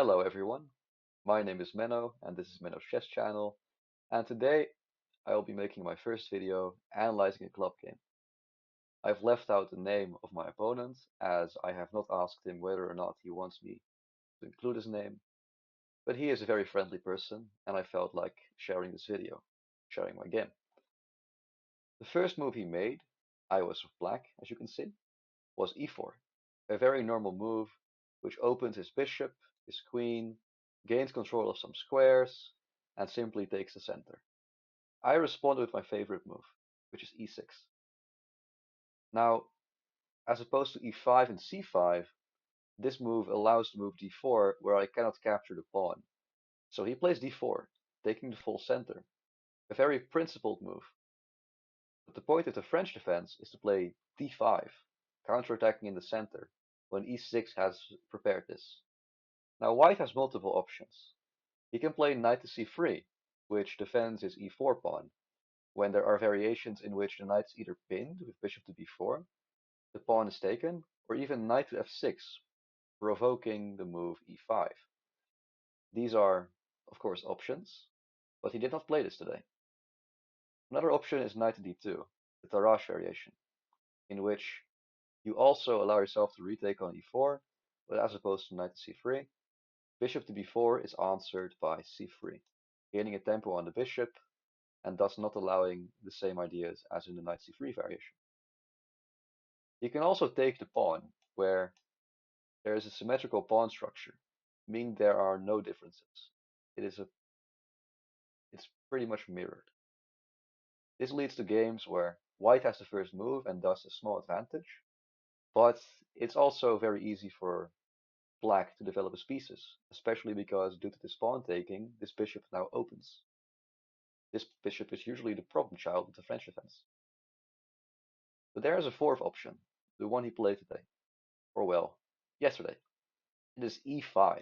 Hello everyone, my name is Menno and this is Menno's Chess channel, and today I will be making my first video analyzing a club game. I've left out the name of my opponent as I have not asked him whether or not he wants me to include his name, but he is a very friendly person and I felt like sharing this video, sharing my game. The first move he made, I was black as you can see, was e4, a very normal move which opens his bishop, his queen, gains control of some squares, and simply takes the center. I responded with my favorite move, which is e6. Now, as opposed to e5 and c5, this move allows the move d4 where I cannot capture the pawn. So he plays d4, taking the full center, a very principled move. But the point of the French defense is to play d5, counterattacking in the center, when e6 has prepared this. Now white has multiple options. He can play knight to c3, which defends his e4 pawn, when there are variations in which the knight is either pinned with bishop to b4, the pawn is taken, or even knight to f6, provoking the move e5. These are, of course, options, but he did not play this today. Another option is knight to d2, the Tarrasch variation, in which you also allow yourself to retake on e4, but as opposed to knight to c3, bishop to b4 is answered by c3, gaining a tempo on the bishop and thus not allowing the same ideas as in the knight c3 variation. You can also take the pawn, where there is a symmetrical pawn structure, meaning there are no differences. It's pretty much mirrored. This leads to games where white has the first move and thus a small advantage, but it's also very easy for black to develop his pieces, especially because due to this pawn taking, this bishop now opens. This bishop is usually the problem child of the French defense. But there is a fourth option, the one he played today, or well, yesterday. It is e5,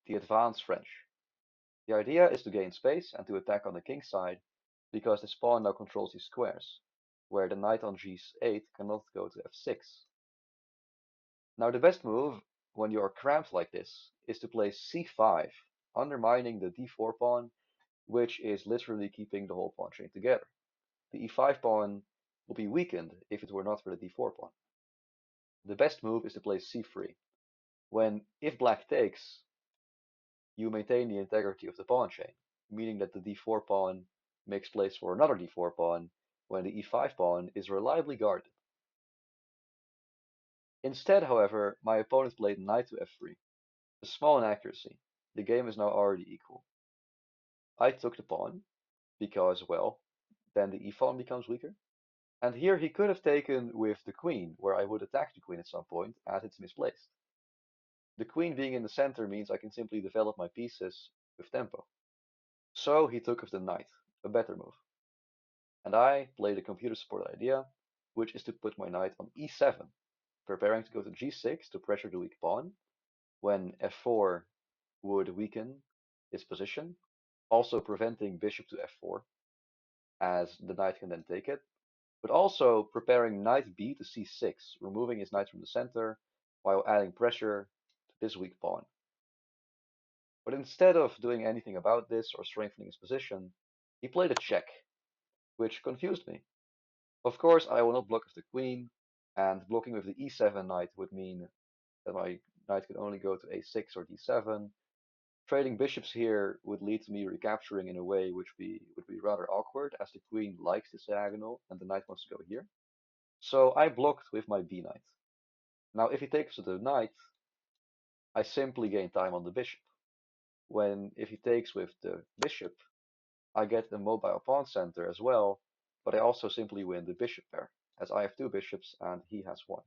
the advanced French. The idea is to gain space and to attack on the king side, because this pawn now controls these squares, where the knight on g8 cannot go to f6. Now the best move, when you are cramped like this, is to play c5, undermining the d4 pawn, which is literally keeping the whole pawn chain together. The e5 pawn will be weakened if it were not for the d4 pawn. The best move is to play c3, when if black takes, you maintain the integrity of the pawn chain, meaning that the d4 pawn makes place for another d4 pawn when the e5 pawn is reliably guarded. Instead, however, my opponent played knight to f3, a small inaccuracy. The game is now already equal. I took the pawn, because, well, then the e-pawn becomes weaker. And here he could have taken with the queen, where I would attack the queen at some point, as it's misplaced. The queen being in the center means I can simply develop my pieces with tempo. So he took with the knight, a better move. And I played a computer-supported idea, which is to put my knight on e7, preparing to go to g6 to pressure the weak pawn, when f4 would weaken his position, also preventing bishop to f4, as the knight can then take it, but also preparing knight b to c6, removing his knight from the center, while adding pressure to this weak pawn. But instead of doing anything about this or strengthening his position, he played a check, which confused me. Of course, I will not block with the queen, and blocking with the e7 knight would mean that my knight could only go to a6 or d7. Trading bishops here would lead to me recapturing in a way which would be rather awkward, as the queen likes this diagonal and the knight wants to go here. So I blocked with my b knight. Now if he takes to the knight, I simply gain time on the bishop. When if he takes with the bishop, I get a mobile pawn center as well, but I also simply win the bishop pair, as I have two bishops and he has one,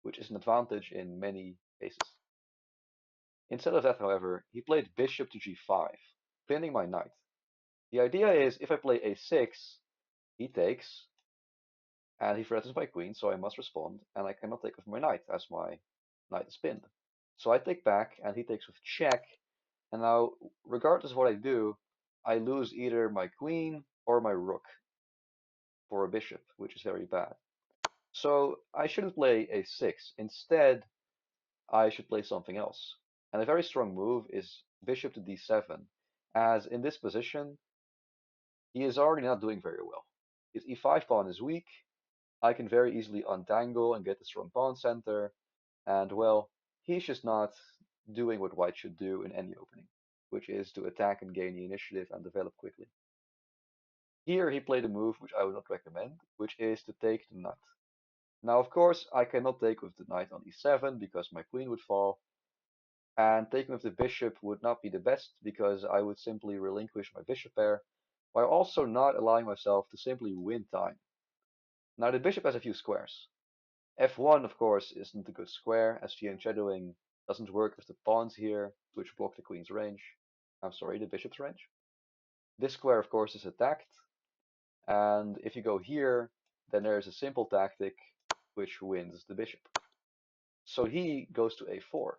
which is an advantage in many cases. Instead of that, however, he played bishop to g5, pinning my knight. The idea is if I play a6, he takes, and he threatens my queen, so I must respond, and I cannot take with my knight, as my knight is pinned. So I take back, and he takes with check, and now, regardless of what I do, I lose either my queen or my rook for a bishop, which is very bad. So I shouldn't play a6. Instead, I should play something else. And a very strong move is bishop to d7, as in this position, he is already not doing very well. His e5 pawn is weak. I can very easily untangle and get the strong pawn center, and well, he's just not doing what white should do in any opening, which is to attack and gain the initiative and develop quickly. Here he played a move which I would not recommend, which is to take the knight. Now, of course, I cannot take with the knight on e7 because my queen would fall, and taking with the bishop would not be the best because I would simply relinquish my bishop pair, while also not allowing myself to simply win time. Now the bishop has a few squares. F1, of course, isn't a good square, as fianchettoing shadowing doesn't work with the pawns here, which block the queen's range. I'm sorry, the bishop's range. This square, of course, is attacked, and if you go here, then there's a simple tactic which wins the bishop. So he goes to a4,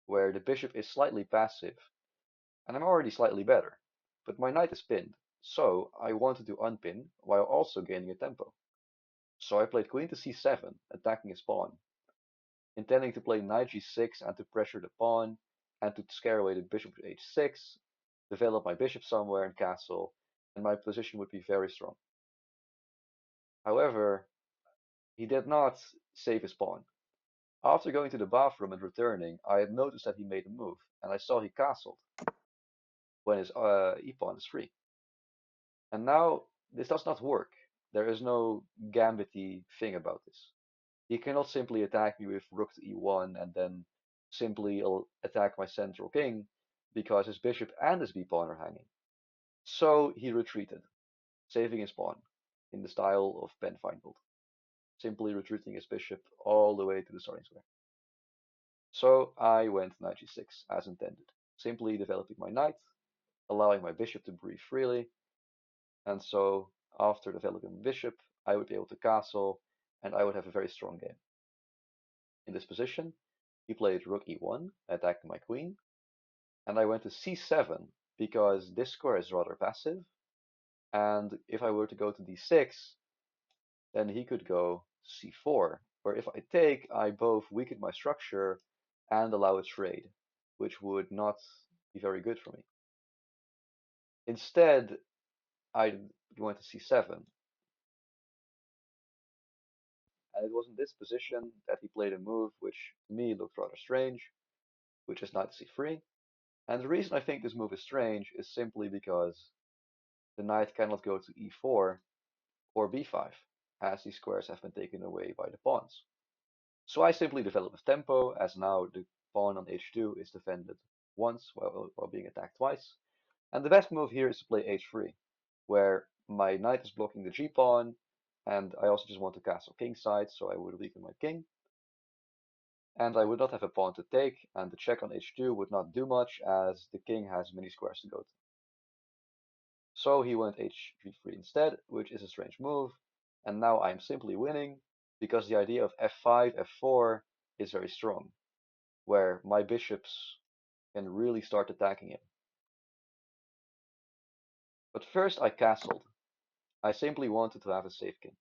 where the bishop is slightly passive, and I'm already slightly better, but my knight is pinned, so I wanted to unpin while also gaining a tempo. So I played queen to c7, attacking his pawn, intending to play knight g6 and to pressure the pawn, and to scare away the bishop to h6, develop my bishop somewhere in castle, and my position would be very strong. However, he did not save his pawn. After going to the bathroom and returning, I had noticed that he made a move, and I saw he castled when his e-pawn is free. And now this does not work. There is no gambity thing about this. He cannot simply attack me with rook to e1 and then simply attack my central king because his bishop and his b-pawn are hanging. So he retreated, saving his pawn in the style of Ben Feingold, simply retreating his bishop all the way to the starting square. So I went knight g6 as intended, simply developing my knight, allowing my bishop to breathe freely, and so after developing the bishop, I would be able to castle, and I would have a very strong game. In this position, he played rook e1, attacking my queen, and I went to c7 because this square is rather passive, and if I were to go to d6, then he could go c4, where if I take, I both weaken my structure and allow a trade, which would not be very good for me. Instead, I went to c7, and it was in this position that he played a move which to me looked rather strange, which is knight to c3. And the reason I think this move is strange is simply because the knight cannot go to e4 or b5, as these squares have been taken away by the pawns. So I simply develop a tempo, as now the pawn on h2 is defended once while being attacked twice. And the best move here is to play h3, where my knight is blocking the g-pawn, and I also just want to castle kingside, so I would weaken my king. And I would not have a pawn to take, and the check on h2 would not do much, as the king has many squares to go to. So he went h3 instead, which is a strange move, and now I'm simply winning, because the idea of f5, f4 is very strong, where my bishops can really start attacking him. But first I castled. I simply wanted to have a safe king.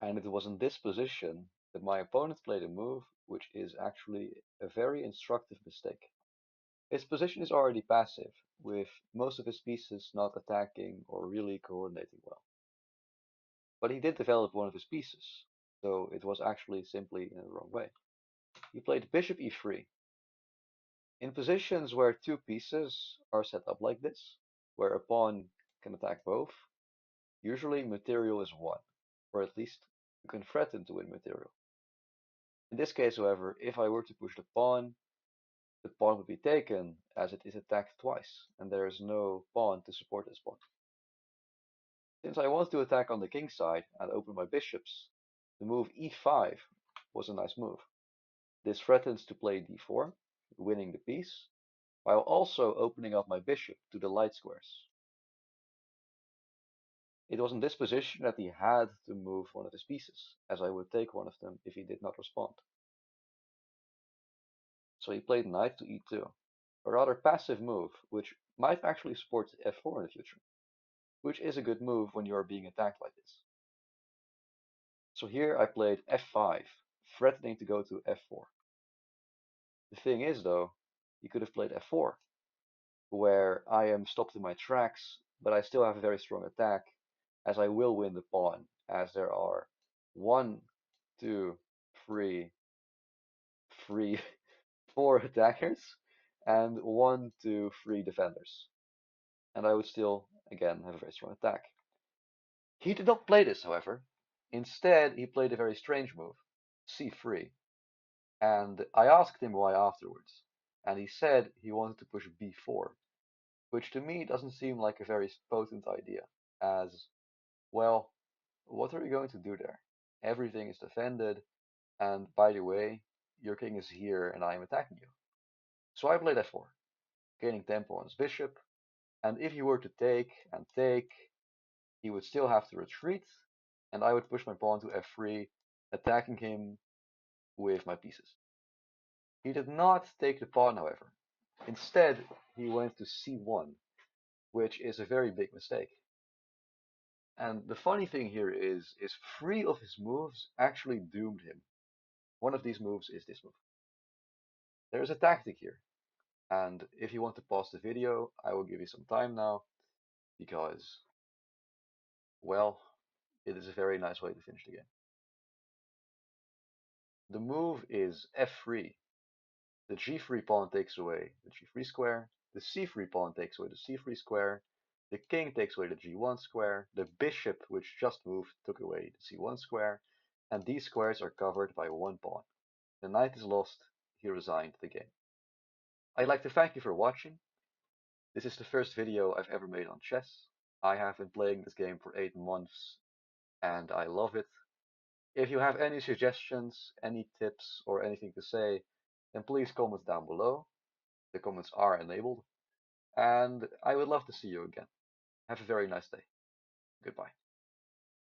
And it was in this position that my opponent played a move which is actually a very instructive mistake. His position is already passive, with most of his pieces not attacking or really coordinating well. But he did develop one of his pieces, so it was actually simply in the wrong way. He played bishop e3. In positions where two pieces are set up like this, where a pawn can attack both, usually material is won, or at least you can threaten to win material. In this case, however, if I were to push the pawn would be taken as it is attacked twice, and there is no pawn to support this pawn. Since I wanted to attack on the king side and open my bishops, the move e5 was a nice move. This threatens to play d4, winning the piece, while also opening up my bishop to the light squares. It was in this position that he had to move one of his pieces, as I would take one of them if he did not respond. So he played knight to e2, a rather passive move, which might actually support f4 in the future, which is a good move when you are being attacked like this. So here I played f5, threatening to go to f4. The thing is, though, he could have played f4, where I am stopped in my tracks, but I still have a very strong attack, as I will win the pawn, as there are one, two, three, four attackers, and one, two, three defenders. And I would still, again, have a very strong attack. He did not play this, however. Instead, he played a very strange move, c3. And I asked him why afterwards, and he said he wanted to push b4, which to me doesn't seem like a very potent idea, as, well, what are you going to do there? Everything is defended, and by the way, your king is here and I am attacking you. So I played f4, gaining tempo on his bishop, and if he were to take and take, he would still have to retreat, and I would push my pawn to f3, attacking him with my pieces. He did not take the pawn, however. Instead, he went to c1, which is a very big mistake. And the funny thing here is three of his moves actually doomed him. One of these moves is this move. There is a tactic here, and if you want to pause the video, I will give you some time now, because, well, it is a very nice way to finish the game. The move is f3. The g3 pawn takes away the g3 square, the c3 pawn takes away the c3 square, the king takes away the g1 square, the bishop, which just moved, took away the c1 square, and these squares are covered by one pawn. The knight is lost, he resigned the game. I'd like to thank you for watching. This is the first video I've ever made on chess. I have been playing this game for 8 months, and I love it. If you have any suggestions, any tips, or anything to say, then please comment down below. The comments are enabled, and I would love to see you again. Have a very nice day. Goodbye.